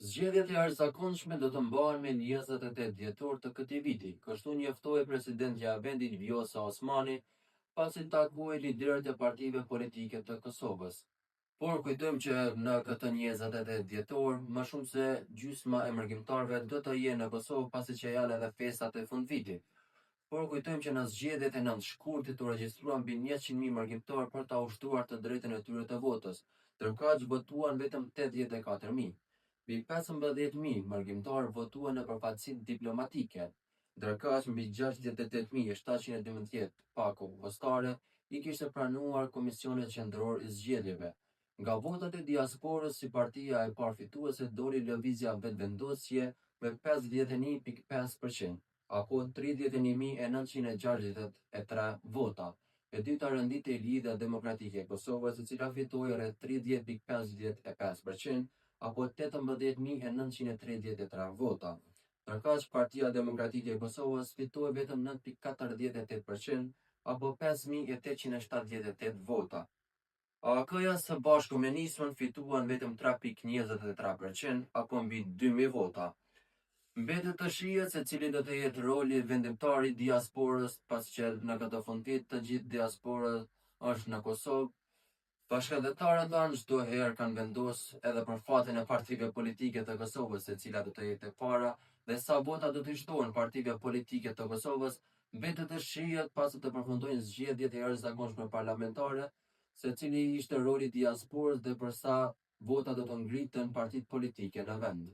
Zgjedhjet e jashtëzakonshme do të mbahen me 28 dhjetor të këtij viti, kështu njoftoi presidentja e vendit Vjosa Osmani pasi takoi liderët e partive politike të Kosovës. Por kujtojmë që në këtë 28 dhjetor, më shumë se gjysma e mërgjimtarëve do të jenë në Kosovë pasi që janë edhe festat e fundvitit. Por kujtojmë që në zgjedhjet e 9 shkurtit u regjistruan mbi 100.000 mërgjimtarë për ta ushtruar të drejtën e tyre të votës, ndërkaq votuan vetëm 84.000. Mbi 15.000 mërgjimtarë votuan në përfaqësinë diplomatike, ndërkaq mbi 68.712 pako postare i kishte pranuar Komisioni Qendror i Zgjedhjeve. Nga votat e diasporës, si partia e parë fituese doli Lëvizja Vetëvendosje me 51.5%, apo 31.963 vota. E dyta renditej Lidhja Demokratike e Kosovës, e cila fitoi rreth 30.55%, apo 18.933 vota. Ndërkaq Partia Demokratike e Kosovës fitoi vetëm 9.48%, apo 5.878 vota. AK-ja së bashku me Nismën fituan vetëm 3.23%, apo mbi 2.000 vota. Mbetet të shihet se cili do të jetë roli vendimtar i diasporës, pas që në këtë fundvit të gjithë diaspora është në Kosovë. Bashkëdhetarët tanë çdo herë kanë vendosur edhe për fatin e partive politike të Kosovës, se cila do të jetë e para dhe sa vota do të shtohen partive politike të Kosovës. Mbetet të shihet pasi të përfundojnë zgjedhjet e jashtëzakonshme parlamentare, se cili ishte roli i diasporës dhe për sa vota do të ngriten partitë politike në vend.